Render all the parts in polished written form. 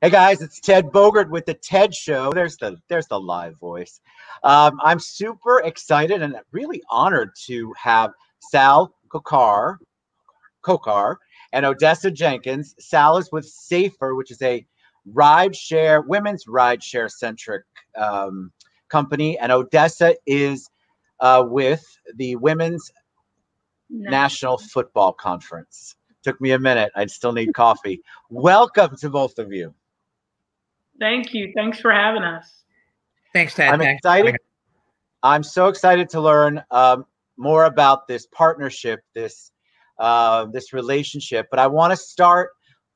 Hey guys, it's Ted Bogert with the Ted Show. There's the live voice. I'm super excited and really honored to have Sal Khokhar and Odessa Jenkins. Sal is with Safr, which is a women's rideshare centric company, and Odessa is with the Women's National Football Conference. Took me a minute. I still need coffee. Welcome to both of you. Thank you. Thanks for having us. Thanks, Ted. I'm excited. I'm so excited to learn more about this partnership, this relationship. But I want to start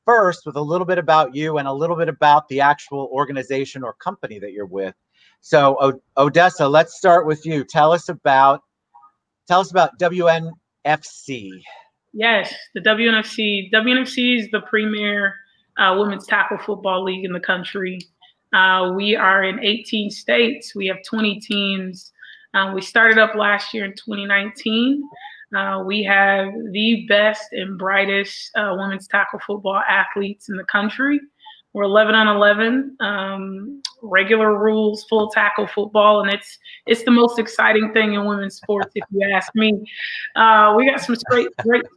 first with a little bit about you and a little bit about the actual organization or company that you're with. So, Odessa, let's start with you. Tell us about WNFC. Yes, the WNFC. WNFC is the premier women's tackle football league in the country. We are in 18 states. We have 20 teams. We started up last year in 2019. We have the best and brightest women's tackle football athletes in the country. We're 11 on 11, regular rules, full tackle football, and it's the most exciting thing in women's sports, if you ask me. We got some great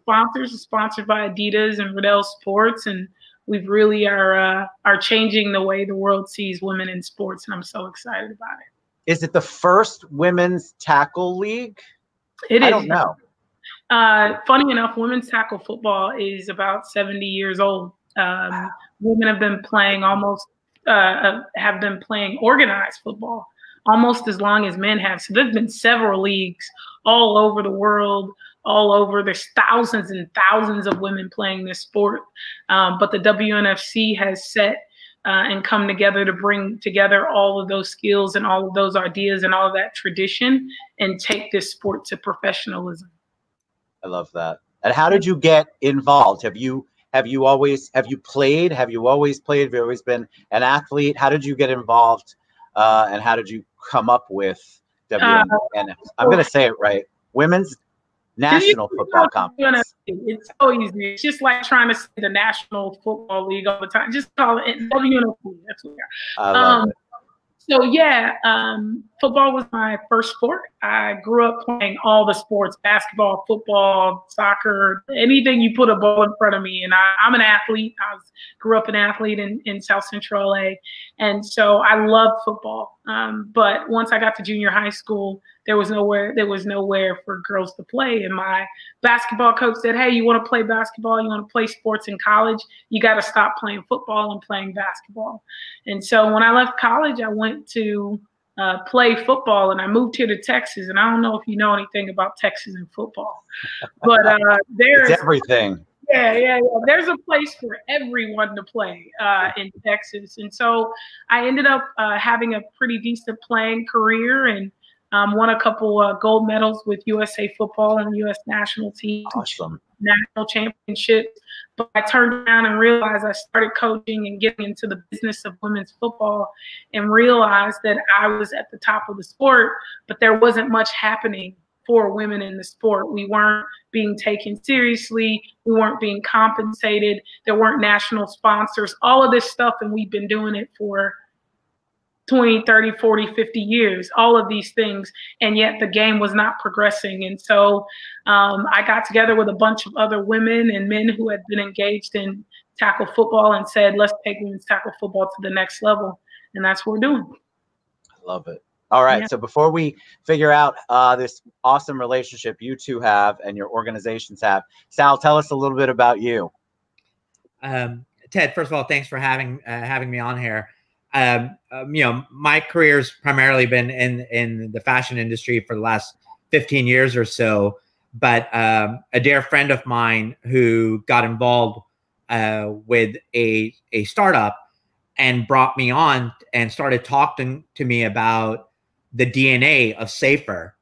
sponsors, sponsored by Adidas and Riddell Sports, and we really are changing the way the world sees women in sports, and I'm so excited about it. Is it the first women's tackle league? It is. I don't know. Funny enough, women's tackle football is about 70 years old. Women have been playing organized football almost as long as men have. So there's been several leagues all over the world, all over. There's thousands and thousands of women playing this sport. But the WNFC has set and come together to bring together all of those skills and all of those ideas and all of that tradition and take this sport to professionalism. I love that. And how did you get involved? Have you played? Have you always played? Have you always been an athlete? How did you get involved? And how did you come up with WNFC? I'm going to say it right. Women's National Football Conference. It's so easy. It's just like trying to say the National Football League all the time. Just call it WNFC. That's what we are. I love it. So yeah, football was my first sport. I grew up playing all the sports: basketball, football, soccer, anything you put a ball in front of me. And I'm an athlete. Grew up an athlete in South Central LA. And so I love football. But once I got to junior high school, there was nowhere for girls to play. And my basketball coach said, hey, you want to play basketball? You want to play sports in college? You got to stop playing football and playing basketball. And so when I left college, I went to play football, and I moved here to Texas. And I don't know if you know anything about Texas and football, but there's everything. Yeah. There's a place for everyone to play in Texas. And so I ended up having a pretty decent playing career and won a couple gold medals with USA football and U.S. national team. Awesome. National championships. But I turned around and realized I started coaching and getting into the business of women's football and realized that I was at the top of the sport, but there wasn't much happening for women in the sport. We weren't being taken seriously. We weren't being compensated. There weren't national sponsors, all of this stuff. And we've been doing it for 20, 30, 40, 50 years, all of these things. And yet the game was not progressing. And so I got together with a bunch of other women and men who had been engaged in tackle football and said, let's take women's tackle football to the next level. And that's what we're doing. I love it. All right. Yeah. So before we figure out this awesome relationship you two have and your organizations have, Sal, tell us a little bit about you. Ted, first of all, thanks for having me on here. My career's primarily been in the fashion industry for the last 15 years or so. But a dear friend of mine who got involved with a startup and brought me on and started talking to me about the DNA of Safr.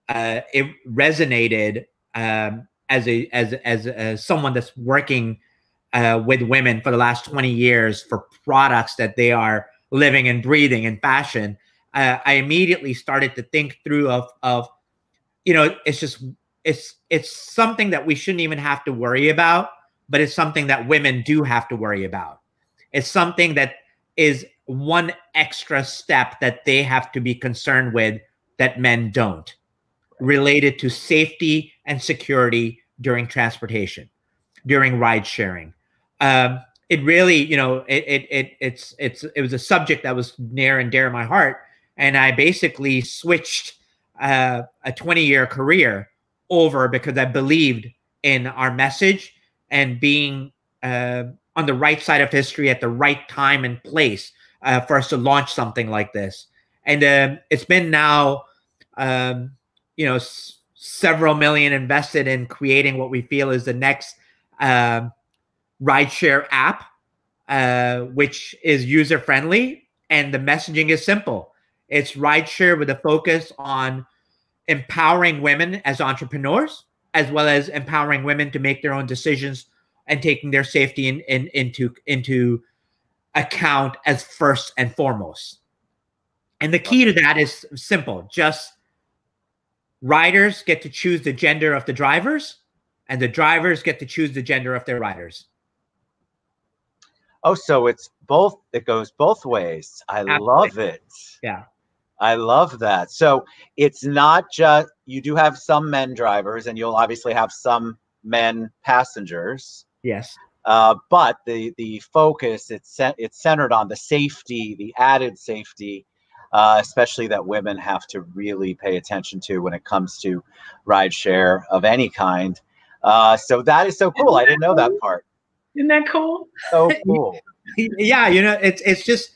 It resonated as someone that's working with women for the last 20 years for products that they are living and breathing in fashion. I immediately started to think through of it's something that we shouldn't even have to worry about, but it's something that women do have to worry about. It's something that is one extra step that they have to be concerned with that men don't, related to safety and security during transportation, during ride sharing. It really, you know, it was a subject that was near and dear to my heart, and I basically switched a 20-year career over because I believed in our message and being on the right side of history at the right time and place for us to launch something like this. And it's been now, you know, several million invested in creating what we feel is the next rideshare app, which is user friendly, and the messaging is simple. It's rideshare with a focus on empowering women as entrepreneurs, as well as empowering women to make their own decisions and taking their safety into account as first and foremost. And the key to that is simple. Just riders get to choose the gender of the drivers, and the drivers get to choose the gender of their riders. Oh, so it's both, it goes both ways. I love it. Yeah. I love that. So it's not just, you do have some men drivers, and you'll obviously have some men passengers. Yes. But the focus, it's centered on the safety, the added safety, especially that women have to really pay attention to when it comes to rideshare of any kind. So that is so cool. I didn't know that part. Isn't that cool? So cool. Yeah, you know, it's just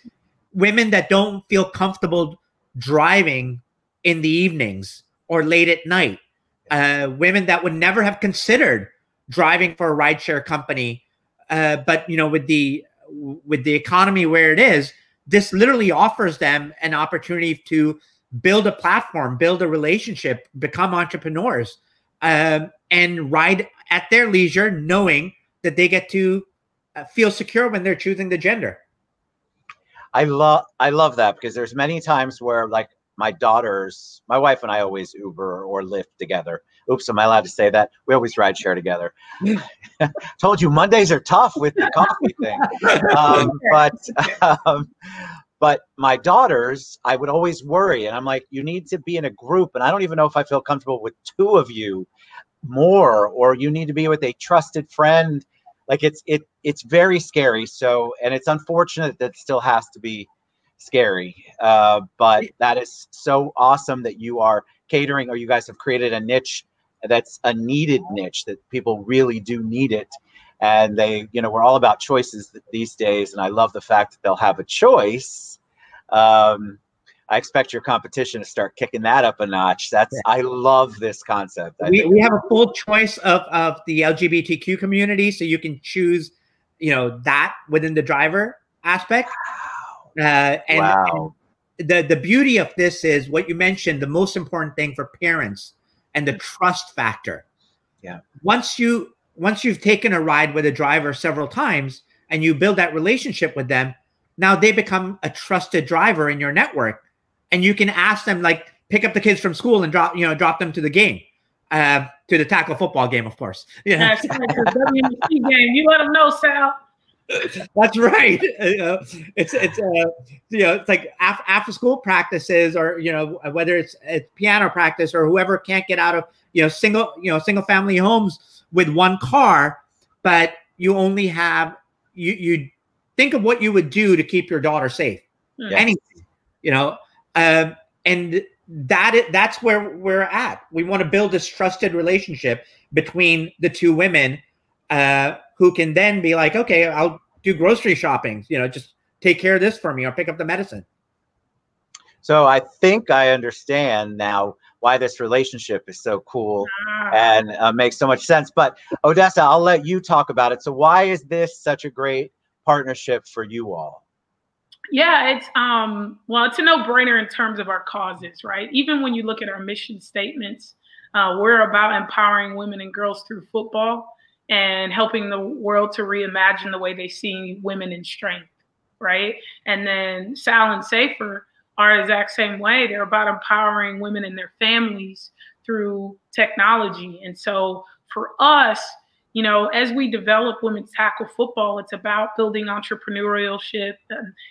women that don't feel comfortable driving in the evenings or late at night. Women that would never have considered driving for a rideshare company. But you know, with the economy where it is, this literally offers them an opportunity to build a platform, build a relationship, become entrepreneurs, and ride at their leisure, knowing that they get to feel secure when they're choosing the gender. I love that, because there's many times where, like, my daughters, my wife and I always Uber or Lyft together. Oops, am I allowed to say that? We always ride share together. Told you Mondays are tough with the coffee thing. But my daughters, I would always worry, and I'm like, you need to be in a group, and I don't even know if I feel comfortable with two of you more, or you need to be with a trusted friend. Like, it's very scary. So, and it's unfortunate that it still has to be scary. But that is so awesome that you are catering, or you guys have created a niche that's a needed niche, that people really do need it. And they, you know, we're all about choices these days. And I love the fact that they'll have a choice. I expect your competition to start kicking that up a notch. I love this concept. We have a full choice of the LGBTQ community, so you can choose, you know, that within the driver aspect. And the beauty of this is what you mentioned, the most important thing for parents, and the trust factor. Yeah. Once you've taken a ride with a driver several times and you build that relationship with them, now they become a trusted driver in your network. And you can ask them, like, pick up the kids from school and drop them to the game, to the tackle football game, of course. Yeah, that's right, the WNFC game. You let them know, Sal. That's right. It's you know, it's like after school practices, or you know, whether it's piano practice, or whoever can't get out of single family homes with one car, but you only have you think of what you would do to keep your daughter safe. Yes. Anything, you know. And that's where we're at. We want to build this trusted relationship between the two women, who can then be like, okay, I'll do grocery shopping, you know, just take care of this for me, or pick up the medicine. So I think I understand now why this relationship is so cool and makes so much sense. But Odessa, I'll let you talk about it. So why is this such a great partnership for you all? Yeah, it's it's a no-brainer in terms of our causes, right? Even when you look at our mission statements, we're about empowering women and girls through football and helping the world to reimagine the way they see women in strength, right? And then Sal and Safr are the exact same way. They're about empowering women and their families through technology. And so for us, you know, as we develop women's tackle football, it's about building entrepreneurship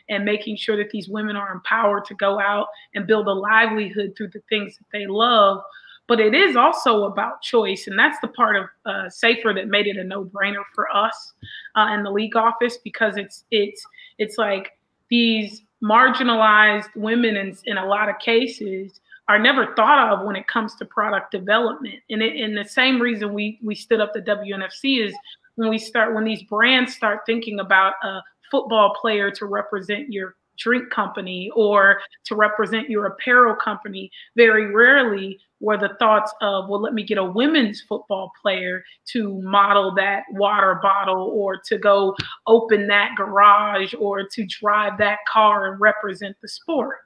and making sure that these women are empowered to go out and build a livelihood through the things that they love. But it is also about choice. And that's the part of Safr that made it a no-brainer for us in the league office, because it's like these marginalized women in a lot of cases are never thought of when it comes to product development. And the same reason we stood up the WNFC is when these brands start thinking about a football player to represent your drink company or to represent your apparel company, very rarely were the thoughts of, well, let me get a women's football player to model that water bottle, or to go open that garage, or to drive that car and represent the sport.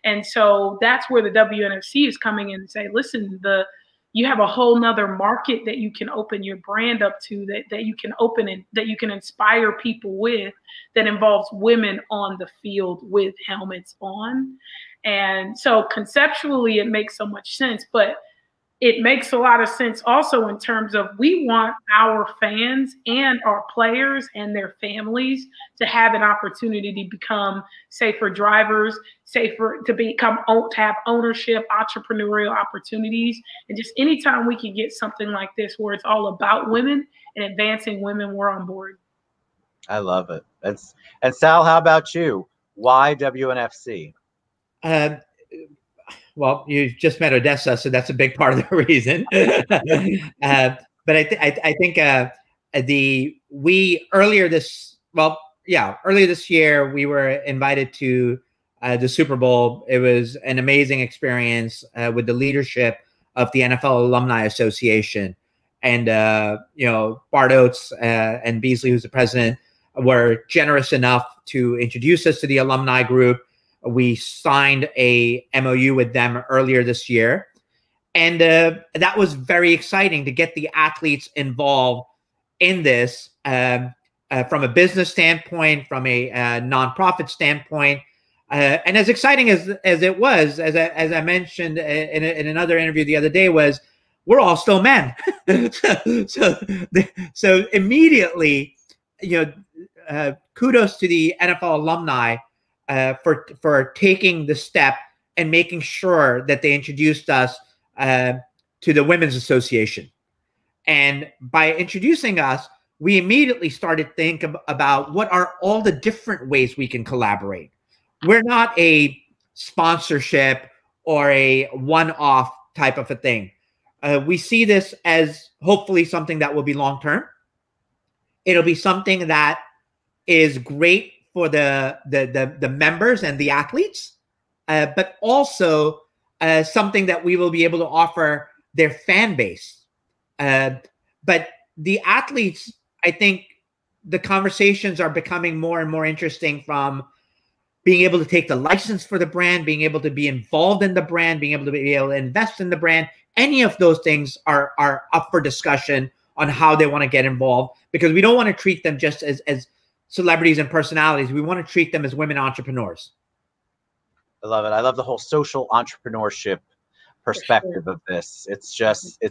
And so that's where the WNFC is coming in and say, listen, you have a whole nother market that you can open your brand up to, that you can open and that you can inspire people with, that involves women on the field with helmets on. And so conceptually, it makes so much sense, but it makes a lot of sense also in terms of we want our fans and our players and their families to have an opportunity to become safer drivers, to have ownership, entrepreneurial opportunities. And just anytime we can get something like this where it's all about women and advancing women, we're on board. I love it. And Sal, how about you? Why WNFC? Well, you just met Odessa, so that's a big part of the reason. But I think earlier this year we were invited to the Super Bowl. It was an amazing experience with the leadership of the NFL Alumni Association, and Bart Oates and Beasley, who's the president, were generous enough to introduce us to the alumni group. We signed a MOU with them earlier this year. And that was very exciting to get the athletes involved in this from a business standpoint, from a nonprofit standpoint. And as exciting as it was, as I mentioned in another interview the other day, was we're all still men. so immediately, kudos to the NFL alumni for taking the step and making sure that they introduced us to the Women's Association. And by introducing us, we immediately started thinking about what are all the different ways we can collaborate. We're not a sponsorship or a one-off type of a thing. We see this as hopefully something that will be long-term. It'll be something that is great for the members and the athletes, but also something that we will be able to offer their fan base. But the athletes, I think the conversations are becoming more and more interesting, from being able to take the license for the brand, being able to be involved in the brand, being able to invest in the brand. Any of those things are up for discussion on how they want to get involved, because we don't want to treat them just as celebrities and personalities. We want to treat them as women entrepreneurs. I love it. I love the whole social entrepreneurship perspective of this. It's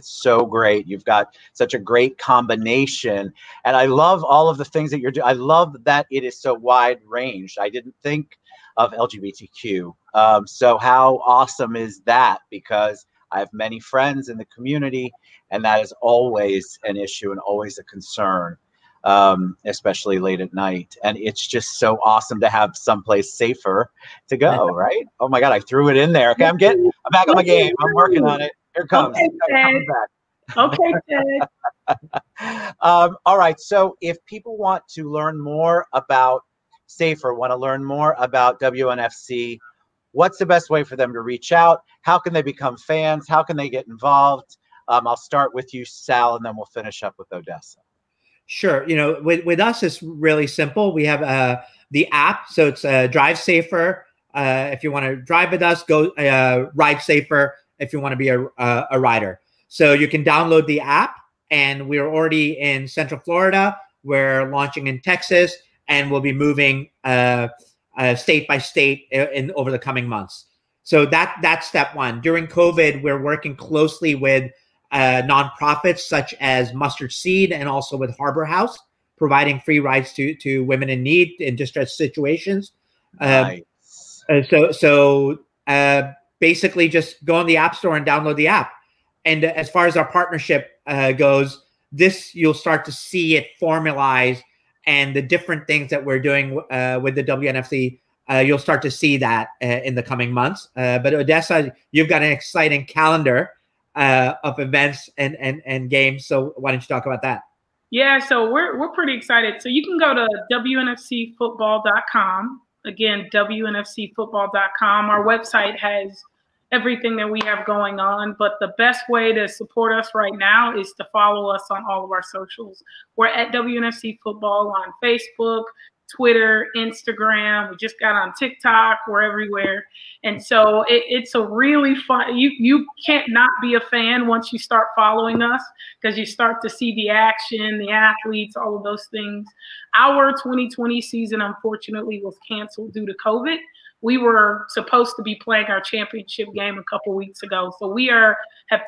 so great. You've got such a great combination. And I love all of the things that you're doing. I love that it is so wide ranged. I didn't think of LGBTQ. So how awesome is that? Because I have many friends in the community, and that is always an issue and always a concern, especially late at night. And it's just so awesome to have someplace safer to go, right? Oh my God, I threw it in there. Okay, I'm back on my game. I'm working on it. Here it comes. Okay, Ted. All right. So if people want to learn more about Safr, want to learn more about WNFC, what's the best way for them to reach out? How can they become fans? How can they get involved? I'll start with you, Sal, and then we'll finish up with Odessa. Sure. With us, it's really simple. We have the app. So it's Drive Safer. If you want to drive with us, go Ride Safer if you want to be a rider. So you can download the app, and we're already in Central Florida. We're launching in Texas, and we'll be moving state by state over the coming months. So that's step one. During COVID, we're working closely with nonprofits such as Mustard Seed and also with Harbor House, providing free rides to women in need in distressed situations. Nice. So basically just go on the App Store and download the app. And as far as our partnership goes, this you'll start to see it formalize, and the different things that we're doing with the WNFC, you'll start to see that in the coming months. But Odessa, you've got an exciting calendar of events and games. So why don't you talk about that? Yeah, so we're pretty excited. So you can go to wnfcfootball.com. Again, wnfcfootball.com. Our website has everything that we have going on, but the best way to support us right now is to follow us on all of our socials. We're at WNFC Football on Facebook, Twitter, Instagram. We just got on TikTok. We're everywhere. And so it's a really fun, you can't not be a fan once you start following us, because you start to see the action, the athletes, all of those things. Our 2020 season, unfortunately, was canceled due to COVID. We were supposed to be playing our championship game a couple weeks ago. So we have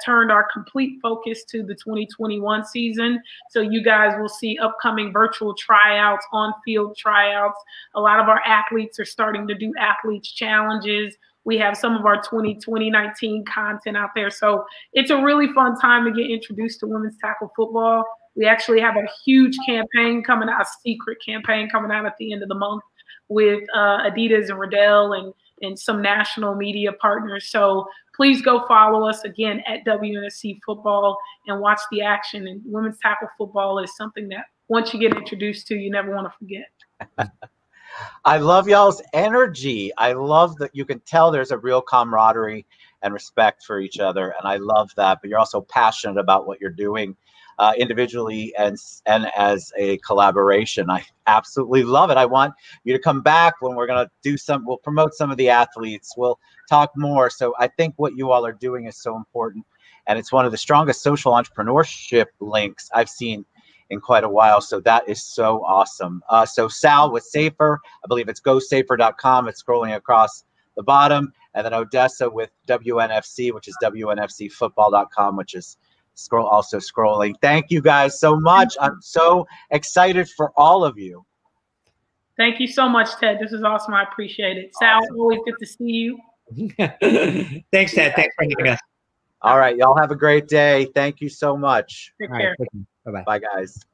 turned our complete focus to the 2021 season. So you guys will see upcoming virtual tryouts, on-field tryouts. A lot of our athletes are starting to do athletes challenges. We have some of our 2019 content out there. So it's a really fun time to get introduced to women's tackle football. We actually have a huge campaign coming out, a secret campaign coming out at the end of the month, with Adidas and Riddell and some national media partners. So please go follow us again at WNFC Football and watch the action. And women's tackle football is something that once you get introduced to, you never want to forget. I love y'all's energy. I love that you can tell there's a real camaraderie and respect for each other. And I love that, but you're also passionate about what you're doing individually and as a collaboration. I absolutely love it. I want you to come back when we're going to do we'll promote some of the athletes. We'll talk more. So I think what you all are doing is so important. And it's one of the strongest social entrepreneurship links I've seen in quite a while. So that is so awesome. So Sal with Safr, I believe it's gosafr.com. It's scrolling across the bottom. And then Odessa with WNFC, which is wnfcfootball.com, which is also scrolling. Thank you guys so much. I'm so excited for all of you. Thank you so much, Ted. This is awesome. I appreciate it. Sal, always good to see you. Thanks, Ted. Thanks for having us. All right. Y'all have a great day. Thank you so much. Take care. Bye-bye. Bye, guys.